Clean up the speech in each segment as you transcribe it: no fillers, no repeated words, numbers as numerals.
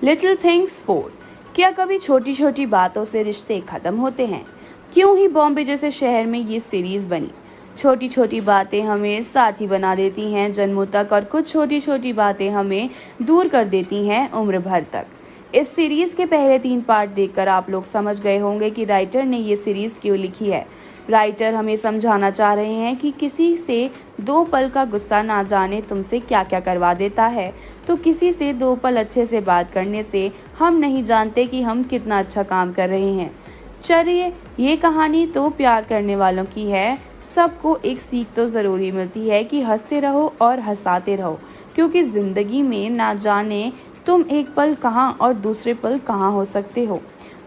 Little things 4। क्या कभी छोटी छोटी बातों से रिश्ते खत्म होते हैं? क्यों ही बॉम्बे जैसे शहर में ये सीरीज बनी। छोटी छोटी बातें हमें साथी बना देती हैं जन्मों तक, और कुछ छोटी छोटी बातें हमें दूर कर देती हैं उम्र भर तक। इस सीरीज के पहले 3 पार्ट देखकर आप लोग समझ गए होंगे कि राइटर ने ये सीरीज क्यों लिखी है। राइटर हमें समझाना चाह रहे हैं कि किसी से 2 पल का गुस्सा ना जाने तुमसे क्या क्या करवा देता है, तो किसी से 2 पल अच्छे से बात करने से हम नहीं जानते कि हम कितना अच्छा काम कर रहे हैं। चलिए, ये कहानी तो प्यार करने वालों की है। सबको एक सीख तो ज़रूरी मिलती है कि हंसते रहो और हंसाते रहो, क्योंकि ज़िंदगी में ना जाने तुम एक पल कहाँ और दूसरे पल कहाँ हो सकते हो।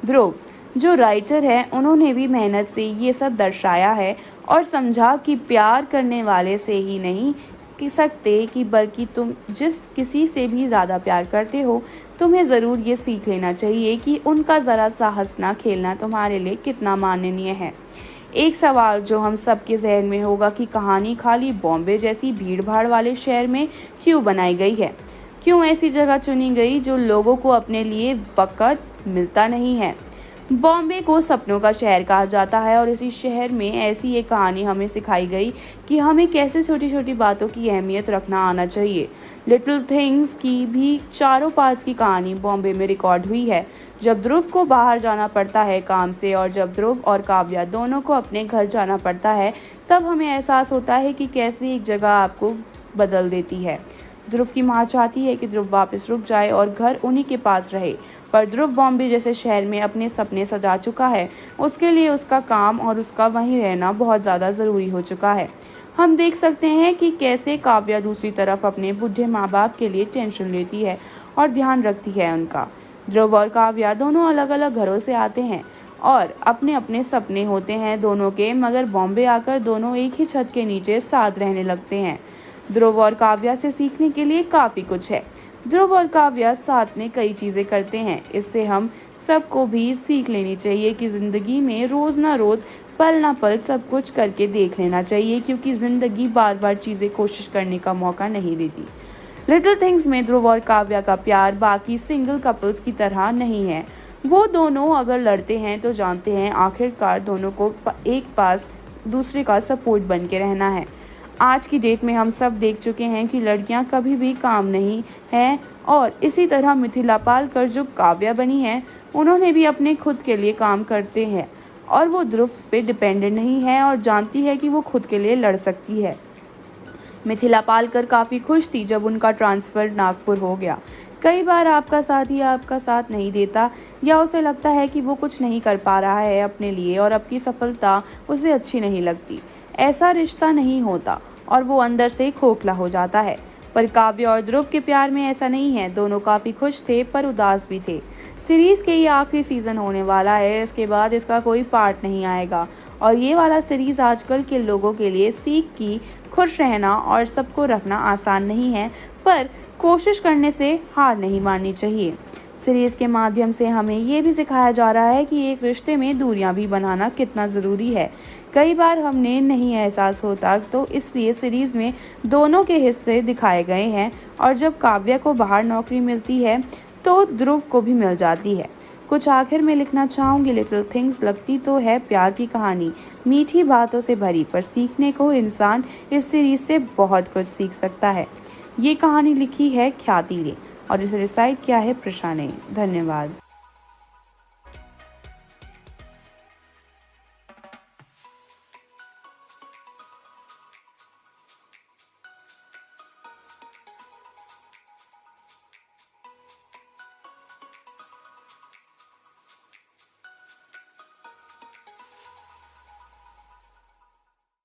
ध्रुव जो राइटर है, उन्होंने भी मेहनत से ये सब दर्शाया है और समझा कि प्यार करने वाले से ही नहीं कि सकते कि बल्कि तुम जिस किसी से भी ज़्यादा प्यार करते हो, तुम्हें ज़रूर ये सीख लेना चाहिए कि उनका ज़रा सा हंसना खेलना तुम्हारे लिए कितना माननीय है। एक सवाल जो हम सबके जहन में होगा कि कहानी खाली बॉम्बे जैसी भीड़ भाड़ वाले शहर में क्यों बनाई गई है? क्यों ऐसी जगह चुनी गई जो लोगों को अपने लिए वक़्त मिलता नहीं है? बॉम्बे को सपनों का शहर कहा जाता है, और इसी शहर में ऐसी एक कहानी हमें सिखाई गई कि हमें कैसे छोटी छोटी बातों की अहमियत रखना आना चाहिए। लिटिल थिंग्स की भी 4 पार्ट्स की कहानी बॉम्बे में रिकॉर्ड हुई है। जब ध्रुव को बाहर जाना पड़ता है काम से, और जब ध्रुव और काव्या दोनों को अपने घर जाना पड़ता है, तब हमें एहसास होता है कि कैसे एक जगह आपको बदल देती है। ध्रुव की माँ चाहती है कि ध्रुव वापस रुक जाए और घर उन्हीं के पास रहे, पर ध्रुव बॉम्बे जैसे शहर में अपने सपने सजा चुका है। उसके लिए उसका काम और उसका वहीं रहना बहुत ज़्यादा ज़रूरी हो चुका है। हम देख सकते हैं कि कैसे काव्या दूसरी तरफ अपने बूढ़े माँ बाप के लिए टेंशन लेती है और ध्यान रखती है उनका। ध्रुव और काव्या दोनों अलग अलग घरों से आते हैं और अपने अपने सपने होते हैं दोनों के, मगर बॉम्बे आकर दोनों एक ही छत के नीचे साथ रहने लगते हैं। ध्रुव और काव्या से सीखने के लिए काफ़ी कुछ है। ध्रुव और काव्या साथ में कई चीज़ें करते हैं। इससे हम सबको भी सीख लेनी चाहिए कि ज़िंदगी में रोज़ ना रोज़ पल ना पल सब कुछ करके देख लेना चाहिए, क्योंकि ज़िंदगी बार बार चीज़ें कोशिश करने का मौका नहीं देती। लिटिल थिंग्स में ध्रुव और काव्या का प्यार बाकी सिंगल कपल्स की तरह नहीं है। वो दोनों अगर लड़ते हैं तो जानते हैं आखिरकार दोनों को एक पास दूसरे का सपोर्ट बन के रहना है। आज की डेट में हम सब देख चुके हैं कि लड़कियां कभी भी काम नहीं हैं, और इसी तरह मिथिला पालकर जो काव्या बनी है, उन्होंने भी अपने खुद के लिए काम करते हैं, और वो ध्रुव पे डिपेंडेंट नहीं है और जानती है कि वो खुद के लिए लड़ सकती है। मिथिला पालकर काफ़ी खुश थी जब उनका ट्रांसफ़र नागपुर हो गया। कई बार आपका साथी आपका साथ नहीं देता, या उसे लगता है कि वो कुछ नहीं कर पा रहा है अपने लिए और आपकी सफलता उसे अच्छी नहीं लगती। ऐसा रिश्ता नहीं होता और वो अंदर से खोखला हो जाता है। पर काव्या और ध्रुव के प्यार में ऐसा नहीं है। दोनों काफ़ी खुश थे पर उदास भी थे। सीरीज़ के ये आखिरी सीज़न होने वाला है, इसके बाद इसका कोई पार्ट नहीं आएगा, और ये वाला सीरीज़ आजकल के लोगों के लिए सीख की खुश रहना और सबको रखना आसान नहीं है, पर कोशिश करने से हार नहीं माननी चाहिए। सीरीज़ के माध्यम से हमें ये भी सिखाया जा रहा है कि एक रिश्ते में दूरियां भी बनाना कितना ज़रूरी है। कई बार हमने नहीं एहसास होता, तो इसलिए सीरीज़ में दोनों के हिस्से दिखाए गए हैं, और जब काव्या को बाहर नौकरी मिलती है तो ध्रुव को भी मिल जाती है। कुछ आखिर में लिखना चाहूँगी, लिटिल थिंग्स लगती तो है प्यार की कहानी, मीठी बातों से भरी, पर सीखने को इंसान इस सीरीज़ से बहुत कुछ सीख सकता है। ये कहानी लिखी है ख्याति ने और इसे रिसाइट किया है प्रशा ने। धन्यवाद।